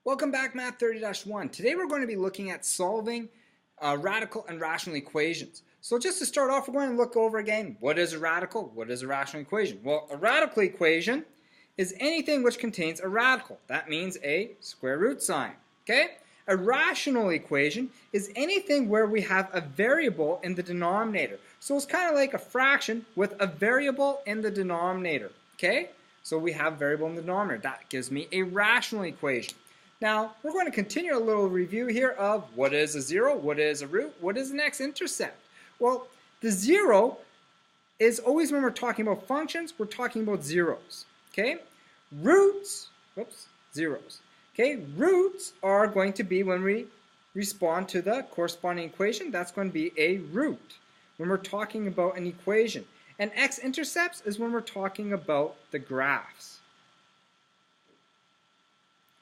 Welcome back, Math 30-1. Today we're going to be looking at solving radical and rational equations. So just to start off, we're going to look over again, what is a radical? What is a rational equation? Well, a radical equation is anything which contains a radical. That means a square root sign. Okay? A rational equation is anything where we have a variable in the denominator. So it's kind of like a fraction with a variable in the denominator. Okay? So we have variable in the denominator. That gives me a rational equation. Now, we're going to continue a little review here of what is a zero, what is a root, what is an x-intercept. Well, the zero is always when we're talking about functions, we're talking about zeros. Okay? Roots, zeros. Okay? Roots are going to be when we respond to the corresponding equation, that's going to be a root when we're talking about an equation. And x-intercepts is when we're talking about the graphs.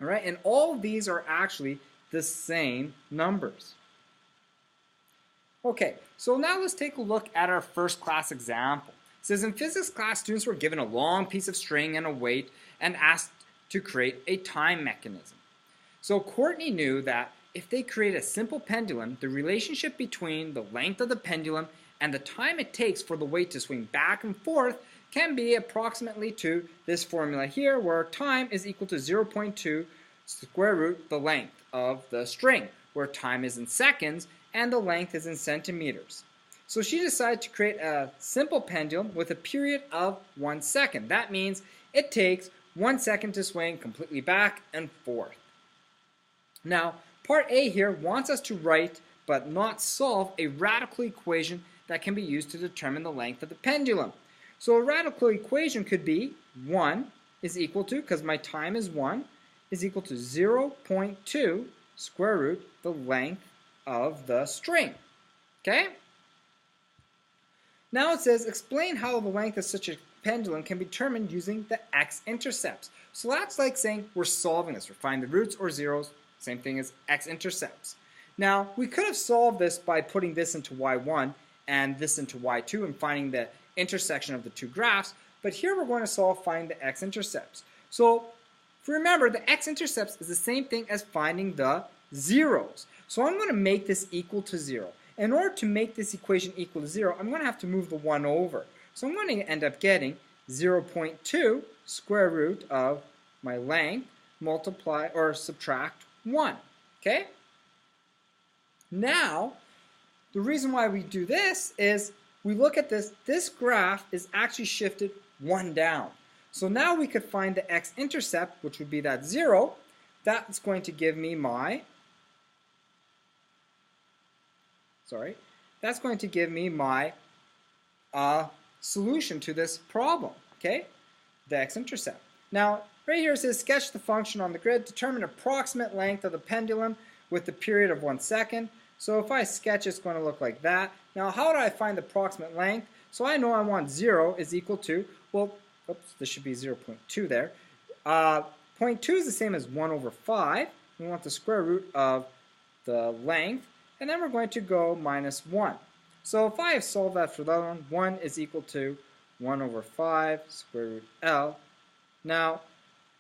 All right, and all of these are actually the same numbers. Okay, so now let's take a look at our first class example. It says in physics class, students were given a long piece of string and a weight and asked to create a time mechanism. So Courtney knew that if they create a simple pendulum, the relationship between the length of the pendulum and the time it takes for the weight to swing back and forth can be approximately to this formula here, where time is equal to 0.2 square root the length of the string, where time is in seconds and the length is in centimeters. So she decided to create a simple pendulum with a period of 1 second. That means it takes 1 second to swing completely back and forth. Now, part A here wants us to write but not solve a radical equation that can be used to determine the length of the pendulum. So a radical equation could be 1 is equal to, because my time is 1, is equal to 0.2 square root the length of the string. Okay? Now it says, explain how the length of such a pendulum can be determined using the x-intercepts. So that's like saying we're solving this. We're finding the roots or zeros, same thing as x-intercepts. Now, we could have solved this by putting this into y1 and this into y2 and finding the intersection of the two graphs, but here we're going to find the x-intercepts. So if you remember, the x-intercepts is the same thing as finding the zeros. So I'm going to make this equal to 0. In order to make this equation equal to 0, I'm going to have to move the 1 over. So I'm going to end up getting 0.2 square root of my length multiply or subtract 1. Okay? Now, the reason why we do this is we look at this. This graph is actually shifted 1 down. So now we could find the x-intercept, which would be that 0. That's going to give me my, that's going to give me my solution to this problem, okay? The x-intercept. Now, right here it says sketch the function on the grid, determine approximate length of the pendulum with the period of 1 second. So if I sketch, it's going to look like that. Now, how do I find the approximate length? So I know I want 0 is equal to, well, oops, this should be 0.2 there. 0.2 is the same as 1 over 5. We want the square root of the length, and then we're going to go minus 1. So if I have solved that for that one, 1 is equal to 1 over 5 square root L. Now,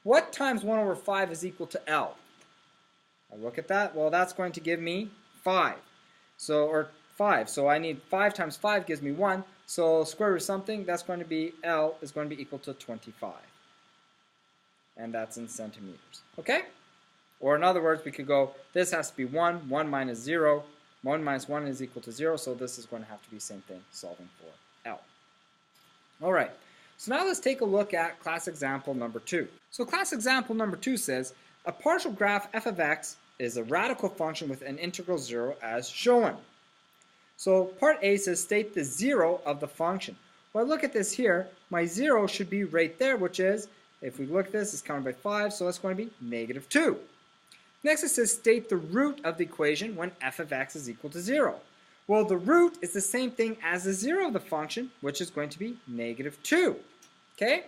what times 1 over 5 is equal to L? I look at that. Well, that's going to give me 5. So 5. So I need 5 times 5 gives me 1. So square root of something, that's going to be L is going to be equal to 25. And that's in centimeters. Okay? Or in other words, we could go, this has to be 1, 1 minus 0. 1 minus 1 is equal to 0, so this is going to have to be the same thing, solving for L. All right. So now let's take a look at class example number 2. So class example number 2 says, a partial graph f of x is a radical function with an integral 0 as shown. So part A says state the 0 of the function. Well, look at this here. My 0 should be right there, which is, if we look at this, it's counted by 5, so that's going to be negative 2. Next it says state the root of the equation when f of x is equal to 0. Well, the root is the same thing as the 0 of the function, which is going to be negative 2. Okay?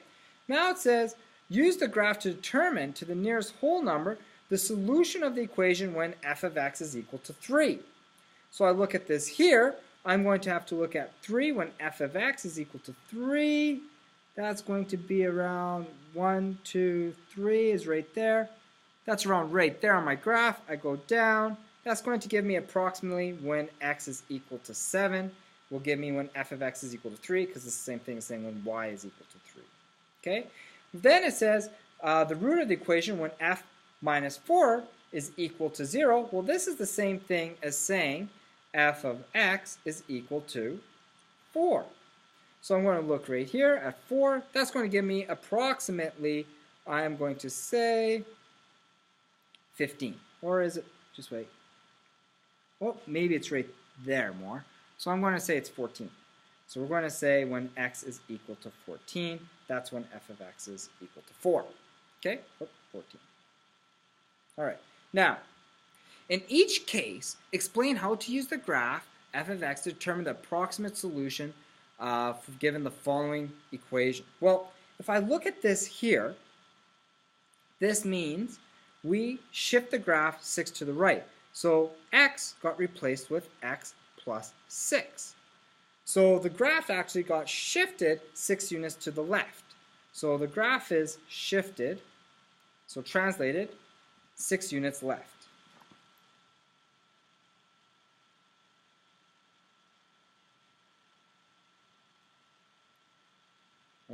Now it says use the graph to determine to the nearest whole number the solution of the equation when f of x is equal to 3. So I look at this here. I'm going to have to look at 3 when f of x is equal to 3. That's going to be around 1, 2, 3 is right there. That's around right there on my graph. I go down. That's going to give me approximately when x is equal to 7. Will give me when f of x is equal to 3, because it's the same thing as saying when y is equal to 3. Okay? Then it says the root of the equation when f minus 4 is equal to 0. Well, this is the same thing as saying f of x is equal to 4. So I'm going to look right here at 4. That's going to give me approximately, I am going to say 15. Or is it, just wait. Well, maybe it's right there more. So I'm going to say it's 14. So we're going to say when x is equal to 14, that's when f of x is equal to 4. Okay? 14. All right. Now, in each case, explain how to use the graph f of x to determine the approximate solution given the following equation. Well, if I look at this here, this means we shift the graph 6 to the right. So x got replaced with x plus 6. So the graph actually got shifted 6 units to the left. So the graph is shifted, so translated, 6 units left.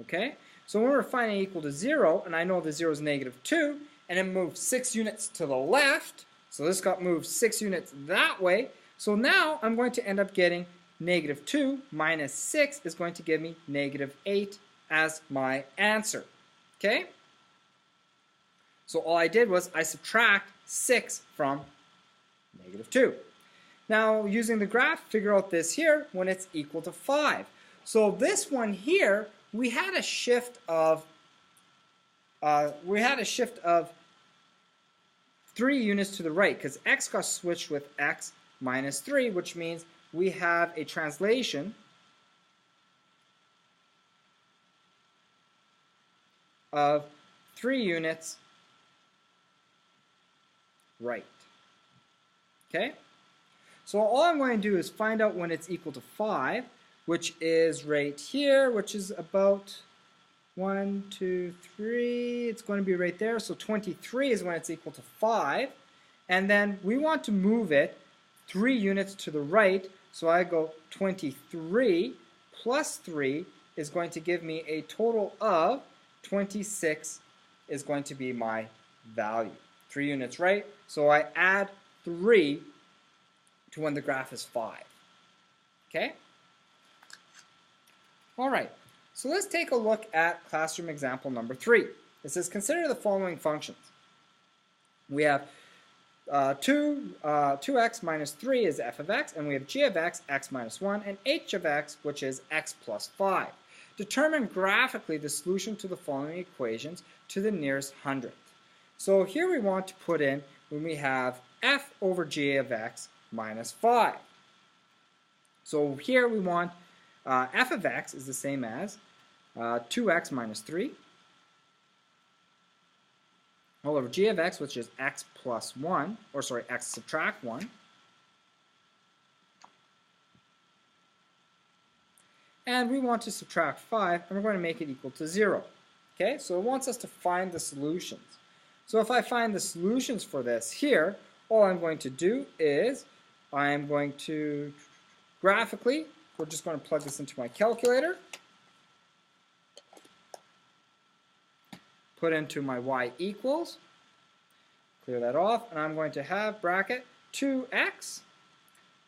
Okay, so when we're finding equal to 0, and I know the 0 is -2, and it moved 6 units to the left, so this got moved 6 units that way, so now I'm going to end up getting -2 minus 6 is going to give me -8 as my answer. Okay, so all I did was I subtract 6 from -2. Now using the graph, figure out this here when it's equal to 5. So this one here, we had a shift of 3 units to the right because x got switched with x minus 3, which means we have a translation of 3 units right. Okay? So all I'm going to do is find out when it's equal to 5, which is right here, which is about 1, 2, 3. It's going to be right there. So 23 is when it's equal to 5. And then we want to move it 3 units to the right. So I go 23 plus 3 is going to give me a total of 26 is going to be my value. 3 units right. So I add 3 to when the graph is 5. Okay? All right. So let's take a look at classroom example number 3. It says consider the following functions. We have 2x minus 3 is f of x, and we have g of x, x minus 1, and h of x, which is x plus 5. Determine graphically the solution to the following equations to the nearest hundredth. So here we want to put in when we have f over g of x minus 5. So here we want f of x is the same as 2x minus 3 all over g of x, which is x plus 1, or sorry, x subtract 1. And we want to subtract 5, and we're going to make it equal to 0. Okay, so it wants us to find the solutions. So if I find the solutions for this here, all I'm going to do is I'm going to graphically, we're just going to plug this into my calculator, put into my y equals, clear that off, and I'm going to have bracket 2x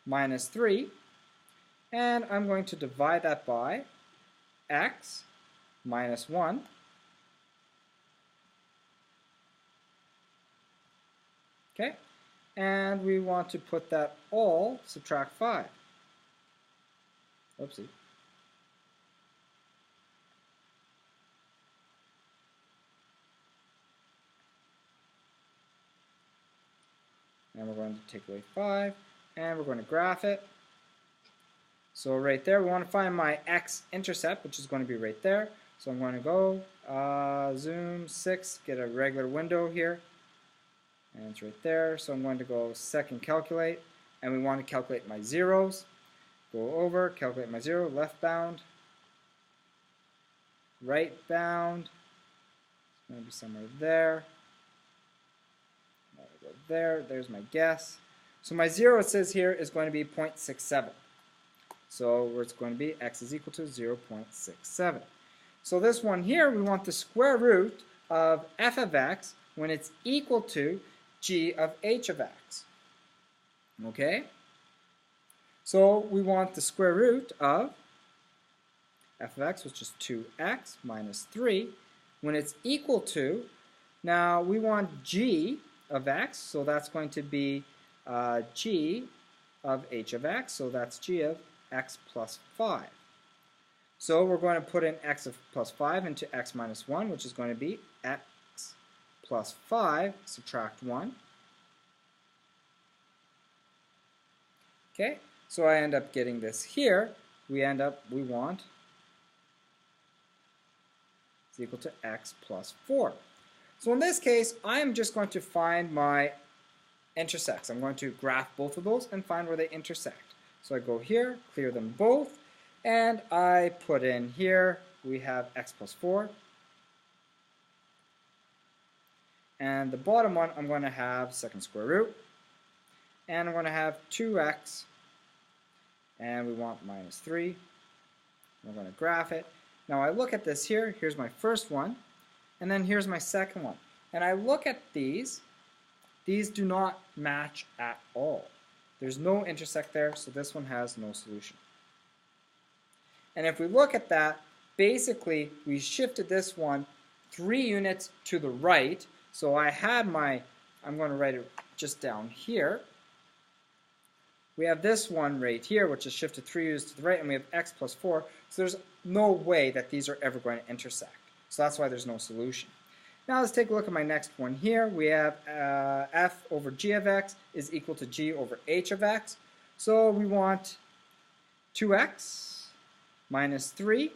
minus 3, and I'm going to divide that by x minus 1, okay, and we want to put that all, subtract 5. Oopsie. And we're going to take away 5, and we're going to graph it. So right there, we want to find my X-intercept, which is going to be right there. So I'm going to go zoom 6, get a regular window here, and it's right there. So I'm going to go second calculate, and we want to calculate my zeros. Go over, calculate my 0, left bound, right bound, it's going to be somewhere there, go there. There's my guess. So my 0, it says here, is going to be 0.67. So it's going to be x is equal to 0.67. So this one here, we want the square root of f of x when it's equal to g of h of x. Okay? So we want the square root of f of x, which is 2x minus 3, when it's equal to, now we want g of x, so that's going to be g of h of x, so that's g of x plus 5. So we're going to put in x of plus 5 into x minus 1, which is going to be x plus 5, subtract 1. Okay, so I end up getting this here. We want is equal to x plus 4. So in this case, I am just going to find my intersects. I'm going to graph both of those and find where they intersect. So I go here, clear them both, and I put in here, we have x plus 4. And the bottom one, I'm going to have second square root. And I'm going to have 2x, and we want minus 3. We're going to graph it. Now I look at this here, here's my first one, and then here's my second one. And I look at these do not match at all. There's no intersect there, so this one has no solution. And if we look at that, basically we shifted this one 3 units to the right. So I had my, I'm going to write it just down here. We have this one right here, which is shifted 3 units to the right, and we have x plus 4. So there's no way that these are ever going to intersect. So that's why there's no solution. Now let's take a look at my next one here. We have f over g of x is equal to g over h of x. So we want 2x minus 3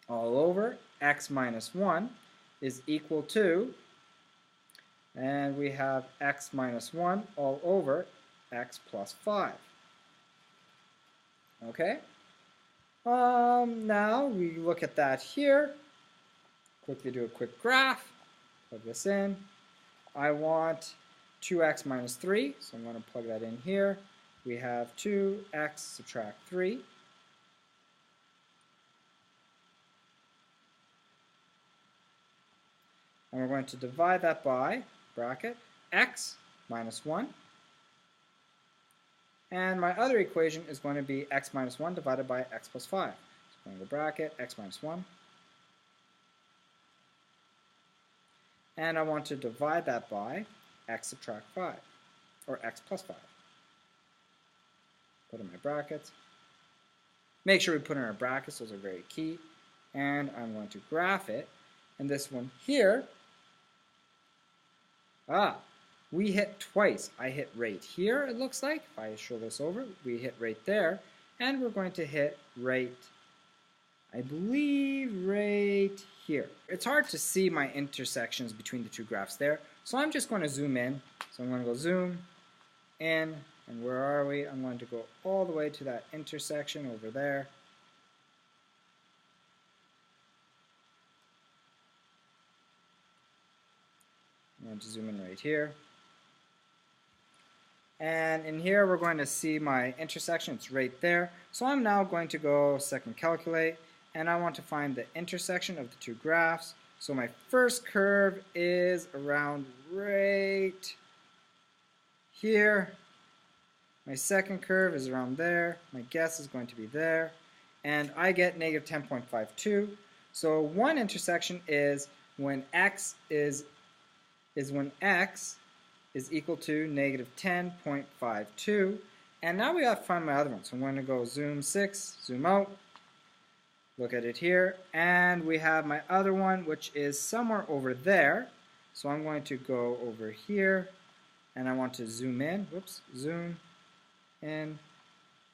all over x minus 1 is equal to, and we have x minus 1 all over x plus 5. Okay? Now we look at that here. Quickly do a quick graph. Plug this in. I want 2x minus 3, so I'm going to plug that in here. We have 2x subtract 3. And we're going to divide that by, bracket, x minus 1. And my other equation is going to be x minus 1 divided by x plus 5. So I'm going to bracket x minus 1. And I want to divide that by x subtract 5, or x plus 5. Put in my brackets. Make sure we put in our brackets, those are very key. And I'm going to graph it. And this one here, we hit twice. I hit right here, it looks like. If I show this over, we hit right there. And we're going to hit right, I believe, right here. It's hard to see my intersections between the two graphs there. So I'm just going to zoom in. So I'm going to go zoom in. And where are we? I'm going to go all the way to that intersection over there. I'm going to zoom in right here. And in here we're going to see my intersection. It's right there. So I'm now going to go second calculate, and I want to find the intersection of the two graphs. So my first curve is around right here. My second curve is around there. My guess is going to be there. And I get negative 10.52. So one intersection is when x is when x is equal to negative 10.52. And now we have to find my other one. So I'm going to go zoom 6, zoom out, look at it here, and we have my other one, which is somewhere over there. So I'm going to go over here, and I want to zoom in, whoops, zoom in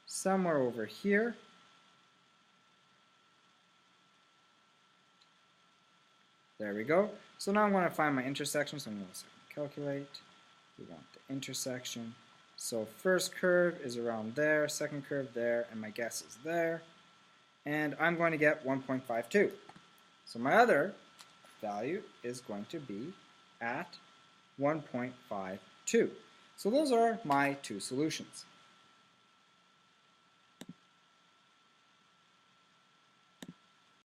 somewhere over here. There we go. So now I'm going to find my intersection, so I'm going to calculate. We want the intersection. So first curve is around there, second curve there, and my guess is there. And I'm going to get 1.52. So my other value is going to be at 1.52. So those are my two solutions.